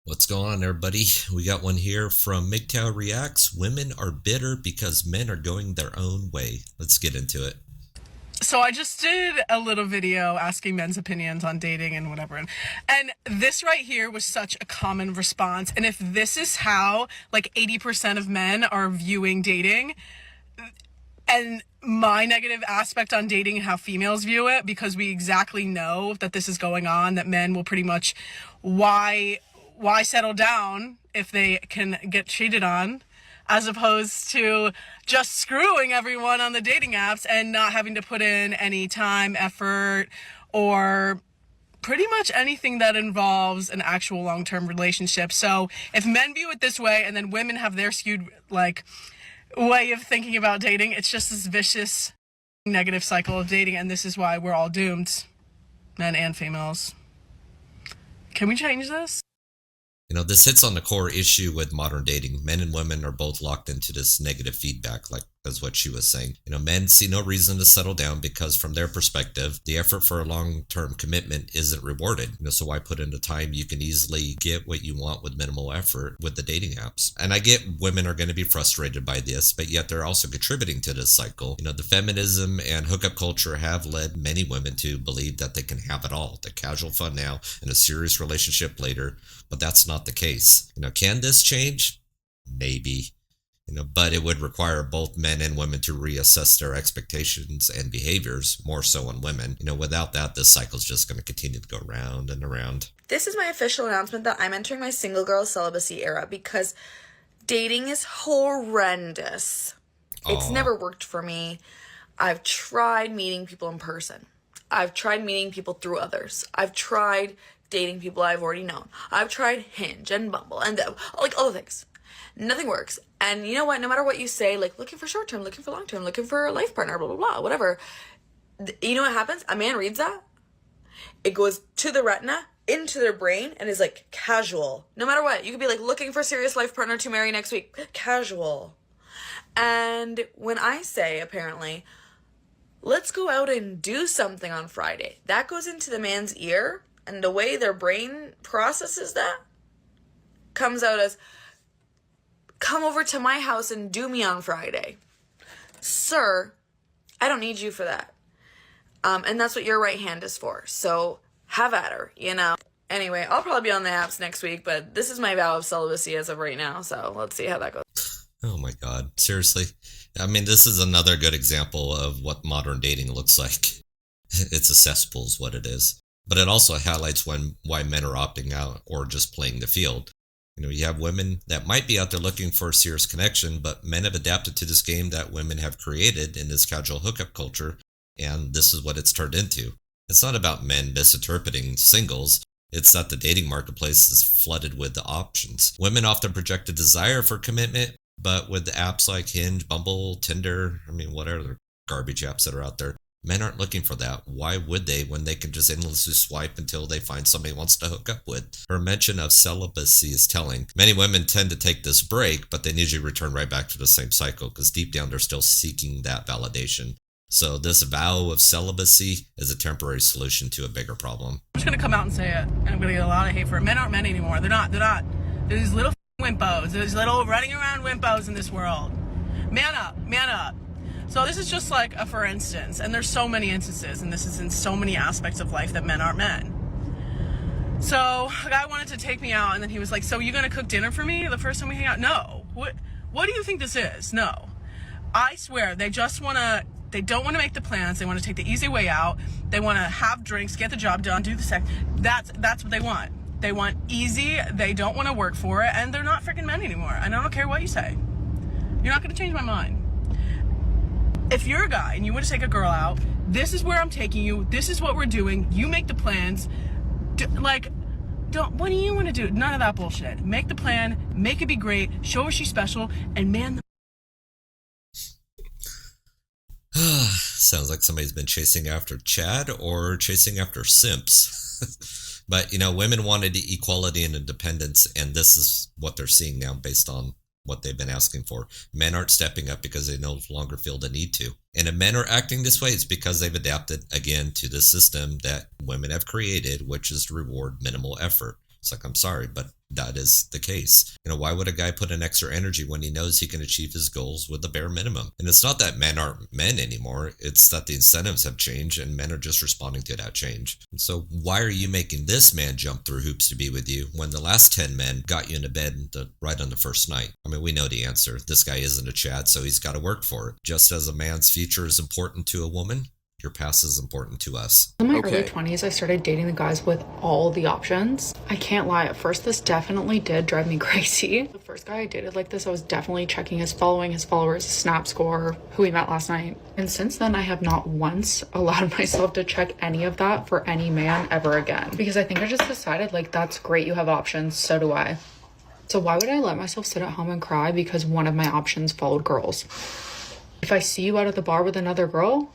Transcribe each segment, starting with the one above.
What's going on, everybody? We got one here from MGTOW Reacts. Women are bitter because men are going their own way. Let's get into it. So I just did a little video asking men's opinions on dating and whatever. And this right here was such a common response. And if this is how like 80% of men are viewing dating, and my negative aspect on dating and how females view it, because we exactly know that this is going on, that men will pretty much why settle down if they can get cheated on, as opposed to just screwing everyone on the dating apps and not having to put in any time, effort, or pretty much anything that involves an actual long-term relationship. So if men view it this way and then women have their skewed like way of thinking about dating, it's just this vicious negative cycle of dating, and this is why we're all doomed, men and females. Can we change this? This hits on the core issue with modern dating. Men and women are both locked into this negative feedback, like that's what she was saying. Men see no reason to settle down because from their perspective, the effort for a long-term commitment isn't rewarded. So why put in the time? You can easily get what you want with minimal effort with the dating apps. And I get women are going to be frustrated by this, but yet they're also contributing to this cycle. The feminism and hookup culture have led many women to believe that they can have it all, the casual fun now and a serious relationship later. But that's not the case. Can this change? Maybe. But it would require both men and women to reassess their expectations and behaviors, more so on women. Without that, this cycle's just going to continue to go round and around. This is my official announcement that I'm entering my single girl celibacy era because dating is horrendous. It's never worked for me. I've tried meeting people in person. I've tried meeting people through others. I've tried dating people I've already known. I've tried Hinge and Bumble and like all the things. Nothing works. And you know what? No matter what you say, like looking for short term, looking for long term, looking for a life partner, blah, blah, blah, whatever. You know what happens? A man reads that. It goes to the retina, into their brain, and is like casual. No matter what. You could be like looking for a serious life partner to marry next week. Casual. And when I say, apparently, let's go out and do something on Friday, that goes into the man's ear. And the way their brain processes that comes out as, come over to my house and do me on Friday. Sir, I don't need you for that. And that's what your right hand is for. So have at her, Anyway, I'll probably be on the apps next week, but this is my vow of celibacy as of right now. So let's see how that goes. Oh my God. Seriously? This is another good example of what modern dating looks like. It's a cesspool is what it is. But it also highlights why men are opting out or just playing the field. You have women that might be out there looking for a serious connection, but men have adapted to this game that women have created in this casual hookup culture, and this is what it's turned into. It's not about men misinterpreting singles. It's that the dating marketplace is flooded with the options. Women often project a desire for commitment, but with the apps like Hinge, Bumble, Tinder, what other garbage apps that are out there, men aren't looking for that. Why would they when they can just endlessly swipe until they find somebody who wants to hook up with? Her mention of celibacy is telling. Many women tend to take this break, but they usually return right back to the same cycle because deep down they're still seeking that validation. So this vow of celibacy is a temporary solution to a bigger problem. I'm just gonna come out and say it, and I'm gonna get a lot of hate for it. Men aren't men anymore. They're not. They're these little wimpos. They're these little running around wimpos in this world. Man up. Man up. So this is just like a for instance, and there's so many instances, and this is in so many aspects of life that men aren't men. So a guy wanted to take me out, and then he was like, so you gonna cook dinner for me the first time we hang out? No. What do you think this is? No. I swear, they don't want to make the plans. They want to take the easy way out. They want to have drinks, get the job done, do the sex. That's what they want. They want easy. They don't want to work for it, and they're not freaking men anymore. And I don't care what you say. You're not gonna change my mind. If you're a guy and you want to take a girl out, this is where I'm taking you. This is what we're doing. You make the plans. What do you want to do? None of that bullshit. Make the plan. Make it be great. Show her she's special. And man, Sounds like somebody's been chasing after Chad or chasing after simps. But, women wanted equality and independence, and this is what they're seeing now based on what they've been asking for. Men aren't stepping up because they no longer feel the need to. And if men are acting this way, it's because they've adapted, again, to the system that women have created, which is to reward minimal effort. It's like, I'm sorry, but that is the case. Why would a guy put in extra energy when he knows he can achieve his goals with the bare minimum? And it's not that men aren't men anymore. It's that the incentives have changed and men are just responding to that change. And so why are you making this man jump through hoops to be with you when the last 10 men got you into bed right on the first night? I mean, we know the answer. This guy isn't a Chad, so he's got to work for it. Just as a man's future is important to a woman, your past is important to us. In my early 20s, I started dating the guys with all the options. I can't lie, at first this definitely did drive me crazy. The first guy I dated like this, I was definitely checking his followers, snap score, who he met last night. And since then, I have not once allowed myself to check any of that for any man ever again. Because I think I just decided, like, that's great, you have options, so do I. So why would I let myself sit at home and cry because one of my options followed girls? If I see you out at the bar with another girl,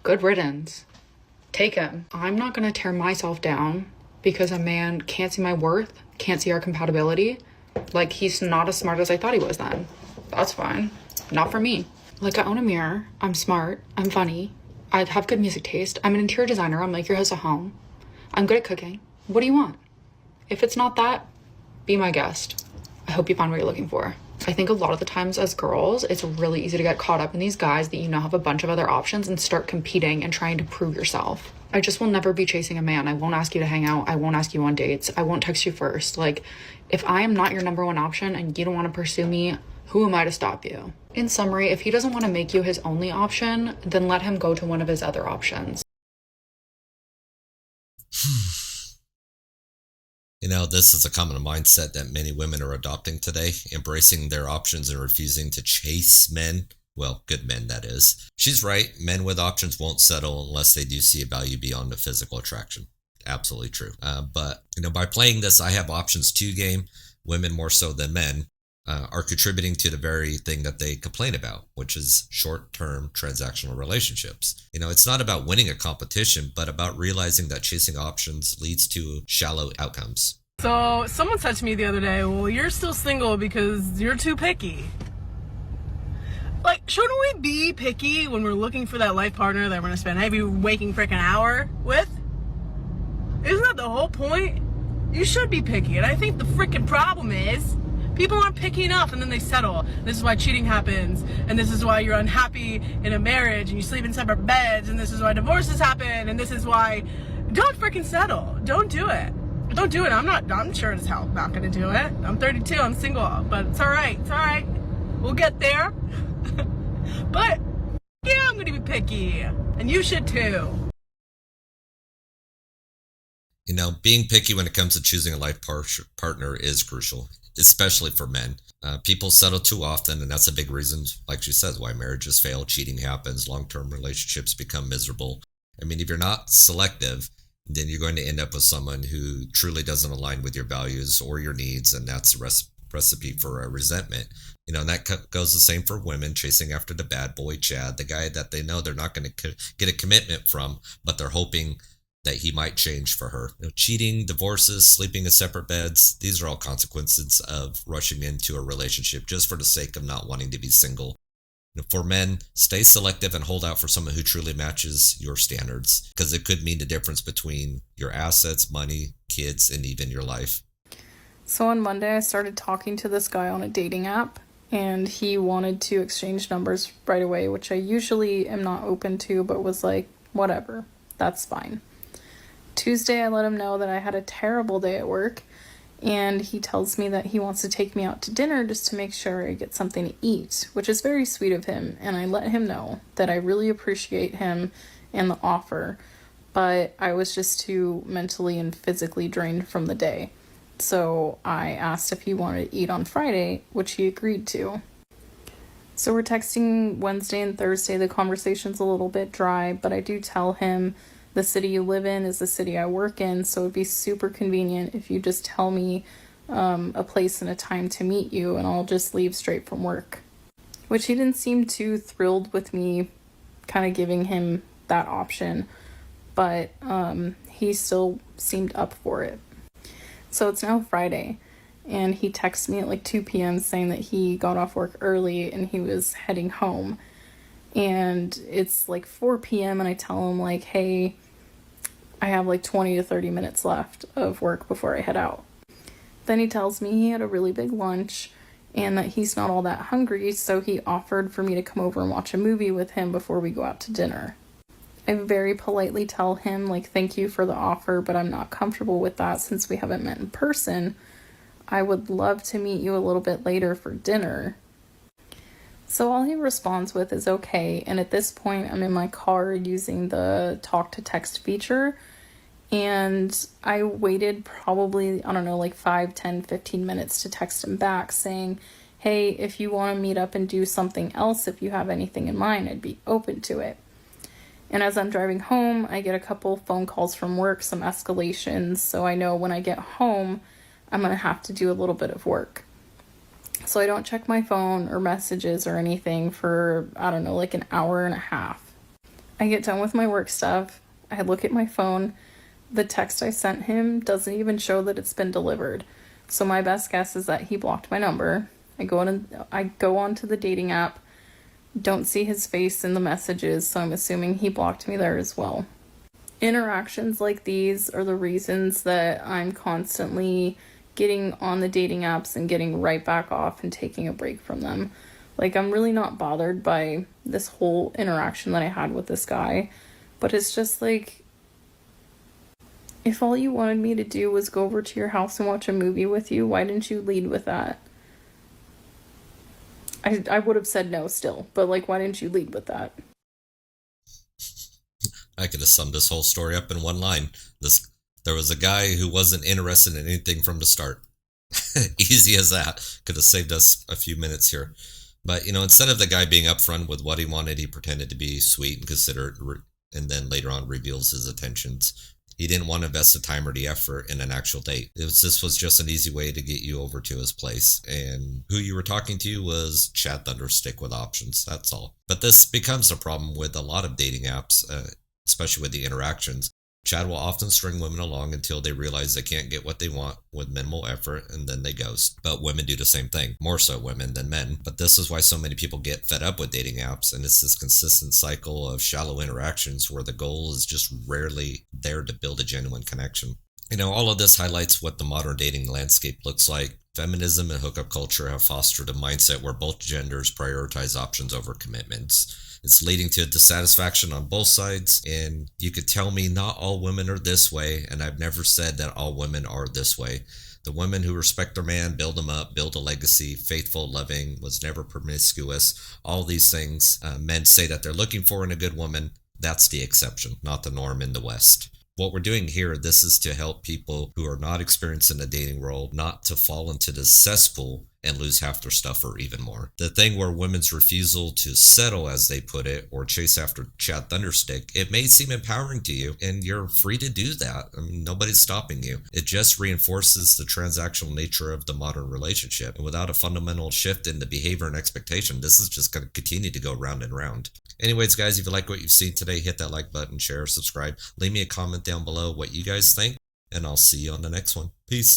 good riddance. Take him. I'm not gonna tear myself down because a man can't see my worth, can't see our compatibility. Like, he's not as smart as I thought he was then. That's fine. Not for me. Like, I own a mirror. I'm smart. I'm funny. I have good music taste. I'm an interior designer. I'm like your host at home. I'm good at cooking. What do you want? If it's not that, be my guest. I hope you find what you're looking for. I think a lot of the times as girls, it's really easy to get caught up in these guys that you now have a bunch of other options and start competing and trying to prove yourself. I just will never be chasing a man. I won't ask you to hang out. I won't ask you on dates. I won't text you first. Like, if I am not your number one option and you don't want to pursue me, who am I to stop you? In summary, if he doesn't want to make you his only option, then let him go to one of his other options. This is a common mindset that many women are adopting today, embracing their options and refusing to chase men. Well, good men, that is. She's right. Men with options won't settle unless they do see a value beyond the physical attraction. Absolutely true. But by playing this I have options too game, women more so than men are contributing to the very thing that they complain about, which is short-term transactional relationships. It's not about winning a competition, but about realizing that chasing options leads to shallow outcomes. So someone said to me the other day, well, you're still single because you're too picky. Like, shouldn't we be picky when we're looking for that life partner that we're gonna spend every waking freaking hour with? Isn't that the whole point? You should be picky, and I think the freaking problem is people aren't picky enough, and then they settle. This is why cheating happens, and this is why you're unhappy in a marriage, and you sleep in separate beds, and this is why divorces happen, and this is why... Don't freaking settle. Don't do it. Don't do it. I'm sure as hell not gonna do it. I'm 32, I'm single, but it's alright. It's alright. We'll get there. But, yeah, I'm gonna be picky. And you should too. Being picky when it comes to choosing a life partner is crucial, especially for men. People settle too often, and that's a big reason, like she says, why marriages fail, cheating happens, long-term relationships become miserable. I mean, if you're not selective, then you're going to end up with someone who truly doesn't align with your values or your needs, and that's a recipe for resentment. And that goes the same for women chasing after the bad boy Chad, the guy that they know they're not going to get a commitment from, but they're hoping that he might change for her. Cheating, divorces, sleeping in separate beds, these are all consequences of rushing into a relationship just for the sake of not wanting to be single. For men, stay selective and hold out for someone who truly matches your standards, because it could mean the difference between your assets, money, kids, and even your life. So on Monday, I started talking to this guy on a dating app, and he wanted to exchange numbers right away, which I usually am not open to, but was like, whatever, that's fine. Tuesday, I let him know that I had a terrible day at work, and he tells me that he wants to take me out to dinner just to make sure I get something to eat, which is very sweet of him, and I let him know that I really appreciate him and the offer, but I was just too mentally and physically drained from the day. So I asked if he wanted to eat on Friday, which he agreed to. So we're texting Wednesday and Thursday. The conversation's a little bit dry, but I do tell him the city you live in is the city I work in, so it'd be super convenient if you just tell me a place and a time to meet you, and I'll just leave straight from work. Which he didn't seem too thrilled with me kind of giving him that option, but he still seemed up for it. So it's now Friday, and he texted me at like 2 p.m. saying that he got off work early and he was heading home. And it's like 4 p.m. and I tell him like, hey, I have like 20 to 30 minutes left of work before I head out. Then he tells me he had a really big lunch and that he's not all that hungry, so he offered for me to come over and watch a movie with him before we go out to dinner. I very politely tell him, like, thank you for the offer, but I'm not comfortable with that since we haven't met in person. I would love to meet you a little bit later for dinner. So all he responds with is okay, and at this point I'm in my car using the talk to text feature, and I waited probably, I don't know, like 5, 10, 15 minutes to text him back saying, hey, if you want to meet up and do something else, if you have anything in mind, I'd be open to it. And as I'm driving home, I get a couple phone calls from work, some escalations, so I know when I get home, I'm going to have to do a little bit of work. So I don't check my phone or messages or anything for, I don't know, like an hour and a half. I get done with my work stuff, I look at my phone, the text I sent him doesn't even show that it's been delivered. So my best guess is that he blocked my number. I go onto the dating app, don't see his face in the messages, so I'm assuming he blocked me there as well. Interactions like these are the reasons that I'm constantly getting on the dating apps and getting right back off and taking a break from them. Like, I'm really not bothered by this whole interaction that I had with this guy, but it's just like, if all you wanted me to do was go over to your house and watch a movie with you, why didn't you lead with that? I would have said no still, but like, why didn't you lead with that? I could have summed this whole story up in one line. There was a guy who wasn't interested in anything from the start. Easy as that. Could have saved us a few minutes here. But, instead of the guy being upfront with what he wanted, he pretended to be sweet and considerate, and then later on reveals his intentions. He didn't want to invest the time or the effort in an actual date. This was just an easy way to get you over to his place. And who you were talking to was Chad Thunderstick with options. That's all. But this becomes a problem with a lot of dating apps, especially with the interactions. Chad will often string women along until they realize they can't get what they want with minimal effort, and then they ghost. But women do the same thing, more so women than men. But this is why so many people get fed up with dating apps, and it's this consistent cycle of shallow interactions where the goal is just rarely there to build a genuine connection. All of this highlights what the modern dating landscape looks like. Feminism and hookup culture have fostered a mindset where both genders prioritize options over commitments. It's leading to dissatisfaction on both sides, and you could tell me not all women are this way, and I've never said that all women are this way. The women who respect their man, build him up, build a legacy, faithful, loving, was never promiscuous, all these things men say that they're looking for in a good woman, that's the exception, not the norm in the West. What we're doing here, this is to help people who are not experienced in the dating world not to fall into the cesspool and lose half their stuff or even more. The thing where women's refusal to settle, as they put it, or chase after Chad Thunderstick, it may seem empowering to you, and you're free to do that. Nobody's stopping you. It just reinforces the transactional nature of the modern relationship. And without a fundamental shift in the behavior and expectation, this is just going to continue to go round and round. Anyways, guys, if you like what you've seen today, hit that like button, share, subscribe. Leave me a comment down below what you guys think, and I'll see you on the next one. Peace.